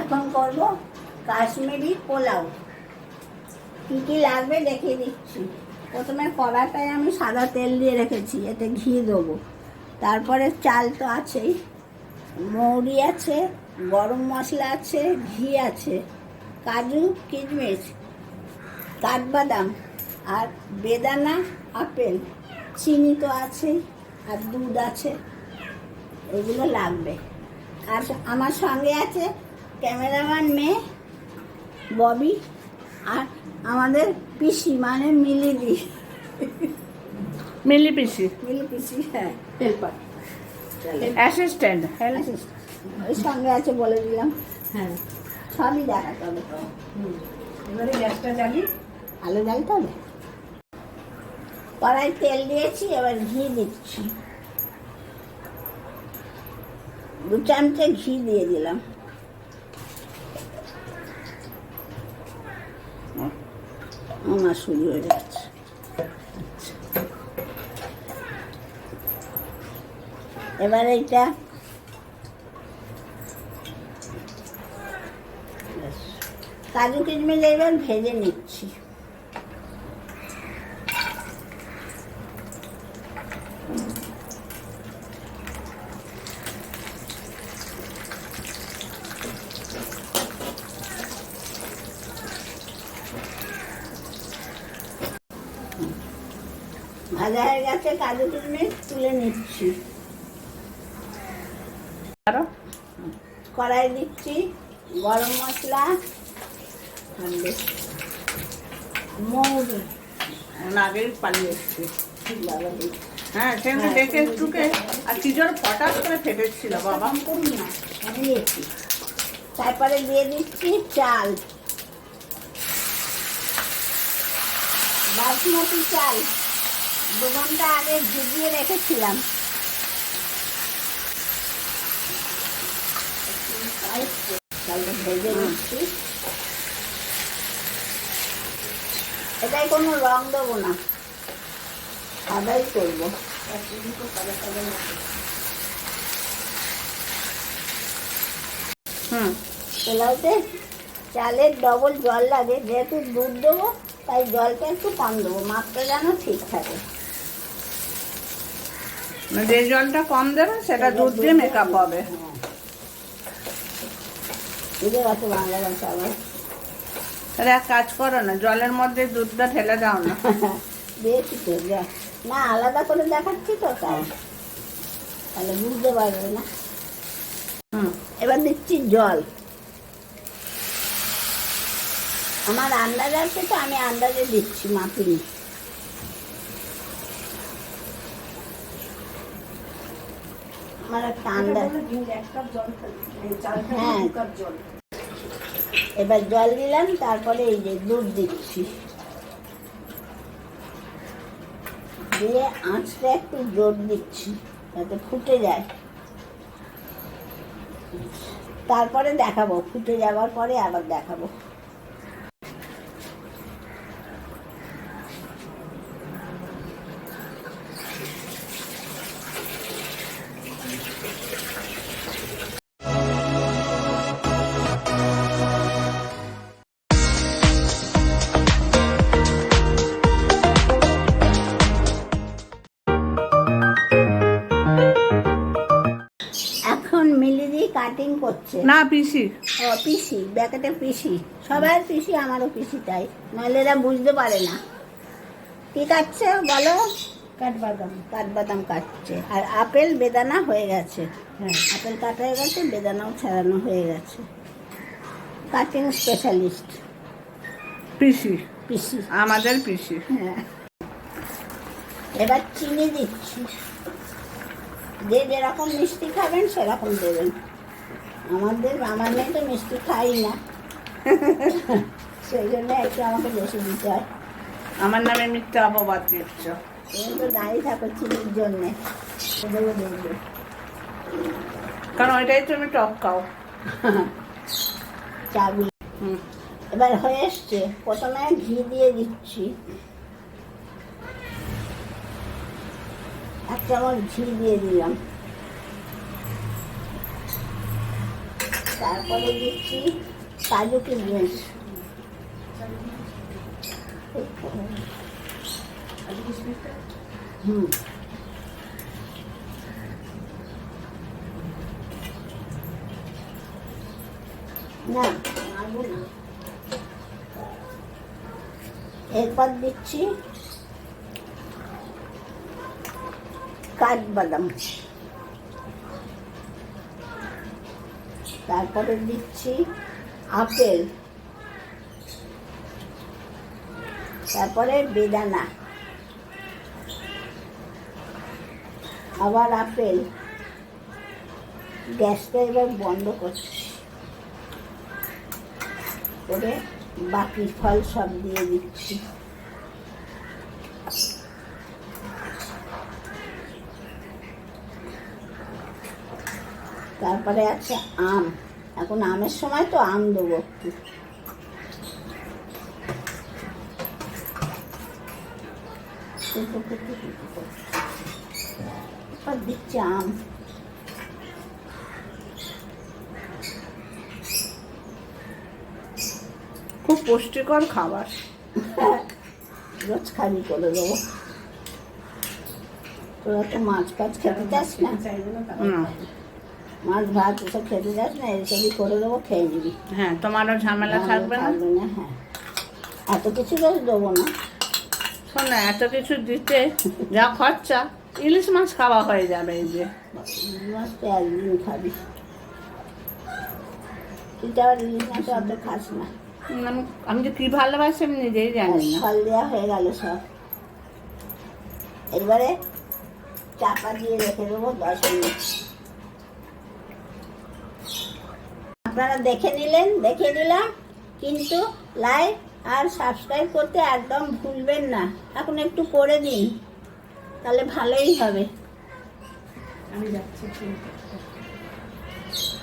এখন করব কাশ্মীরি পোলাও। কি কি লাগবে দেখিয়ে দিচ্ছি। প্রথমে কড়াটায় আমি সাদা তেল দিয়ে রেখেছি, এতে ঘি দেবো। তারপরে চাল তো আছেই, মৌরি আছে, গরম মশলা আছে, ঘি আছে, কাজু কিশমিশ, কাঠবাদাম আর বেদানা, আপেল, চিনি তো আছেই, আর দুধ আছে। এগুলো লাগবে। আর আমার সঙ্গে আছে ক্যামেরাম্যান মেয়ে ববি আর আমাদের পিসি মানে মিলি পিসি, হ্যাঁ, হেল্পার, অ্যাসিস্ট্যান্ট, ওই সঙ্গে আছে বলে দিলাম। হ্যাঁ, সবই দেখাতে হবে তো। এবারে গ্যাসটা জ্বালি, আলু জ্বালতে হবে। কড়াই তেল দিয়েছি, এবার ঘি দিচ্ছি। 2 চামচে ঘি দিয়ে দিলাম। আমার শুরু হয়ে যাচ্ছে। এবার এইটা কাজু কিশমিশ এবার ভেজে নিচ্ছি। ভাজা হয়ে গেছে, কাজু কিশমিশ তুলে নিচ্ছি। কড়াই দিচ্ছি গরম মশলা, মৌরি, আগেই পালিয়ে এসছে। হ্যাঁ, সেখানে দেখে একটুকে, আর চিজর ফটাস করে ফেটেছিল বাবা। করুন না, দিয়েছি। তারপরে দিয়ে দিচ্ছি চাল, বাসমতি চাল 2 ঘন্টা আগে ভিজিয়ে রেখেছিলাম। চালটা ভেজে নিচ্ছি। এটাই কোনো রং দেবো না, সাদাই করবো। পোলাওতে চালের ডবল জল লাগে, যেহেতু দুধ দেবো তাই জলটা একটু কম দেবো, মাপটা যেন ঠিক থাকে। যে জলটা কম দেবে সেটা দুধ দিয়ে মেকআপ হবে। বুঝে গেছে বাংলা ভাষা আবার। তাহলে এক কাজ করো না, জলের মধ্যে দুধটা ঢেলে দাও না। দিয়েছি তো, যা না আলাদা করে দেখাচ্ছি তো, তাই তাহলে বুঝতে পারবে না। এবার দিচ্ছি জল। আমার আন্দাজ আছে তো, আমি আন্দাজে দিচ্ছি, মাপিনি। আমার একটা আন্দাজ। হ্যাঁ, এবার জল দিলাম, তারপরে এই যে দুধ দিচ্ছি, দিয়ে আঁচটা একটু জোর দিচ্ছি যাতে ফুটে যায়। তারপরে দেখাবো, ফুটে যাওয়ার পরে আবার দেখাবো। এখন মিলিদি কাটিং করছে। না পিসি, ও পিসি, ব্যাকেটে পিসি, সবার পিসি, আমারও পিসি, তাই নাহলে এরা বুঝতে পারে না। কি কাটছে বলো? কাঠবাদাম। কাঠবাদাম কাটছে। আর আপেল বেদানা হয়ে গেছে। হ্যাঁ, আপেল কাটা হয়ে গেছে, বেদানাও ছাড়ানো হয়ে গেছে। কাটিং স্পেশালিস্ট পিসি, পিসি, আমাদের পিসি। হ্যাঁ। এবার চিনি দিচ্ছি, যে যেরকম মিষ্টি খাবেন সেরকম দেবেন। আমার মেয়ে তো মিষ্টি খাই না, সেই জন্য একটু আমাকে বেশি দিতে হয়। আমার নামে মিথ্যা অপবাদ দিচ্ছ। তুমি তো দাঁড়িয়ে থাকো চিনির জন্যে, দেবো দেখবে। কারণ ওইটাই তুমি টক খাও। চাবি। এবার হয়ে এসছে, প্রথমে ঘি দিয়ে দিচ্ছি, 1 চামচ ঘি দিয়ে দিলাম। তারপরে দিচ্ছি কাজু কিশমিশ, হুম, না মারবো না। এরপর দিচ্ছি কাঠবাদাম, তারপরে দিচ্ছি আপেল, তারপরে বেদানা, আবার আপেল। গ্যাসটা এবার বন্ধ করছি, করে বাকি ফল সব দিয়ে দিচ্ছি। তারপরে আছে আম, এখন আমের সময় তো আম দেবো একটু। এরপর দিচ্ছি আম, খুব পুষ্টিকর খাবার। রোজ খালি করে দেবো। তোরা তো মাছ ফাছ খেতে চাস না, না। মাছ ভাত এসব খেতে চাস না, এসবই করে দেবো, খেয়ে নিবি। হ্যাঁ, তোমারও ঝামেলা থাকবে না। থাকবে না, হ্যাঁ। এত কিছু রোজ দেবো না। শোন না, এত কিছু দিতে যা খরচা, ইলিশ মাছ খাওয়া হয়ে যাবে। এই যে ইলিশ মাছ তো একদিন খাবি, কিন্তু আবার ইলিশ মাছ অত খাস না। আমি যে কি ভালোবাসি আমি নিজেই জানি না। ফল দেওয়া হয়ে গেল সব। এবারে চাপা দিয়ে রেখে দেবো 10 মিনিট। আপনারা দেখে নিলেন, দেখে দিলাম, কিন্তু লাইক আর সাবস্ক্রাইব করতে একদম ভুলবেন না। এখন একটু করে দিন, তাহলে ভালোই হবে। আমি যাচ্ছি।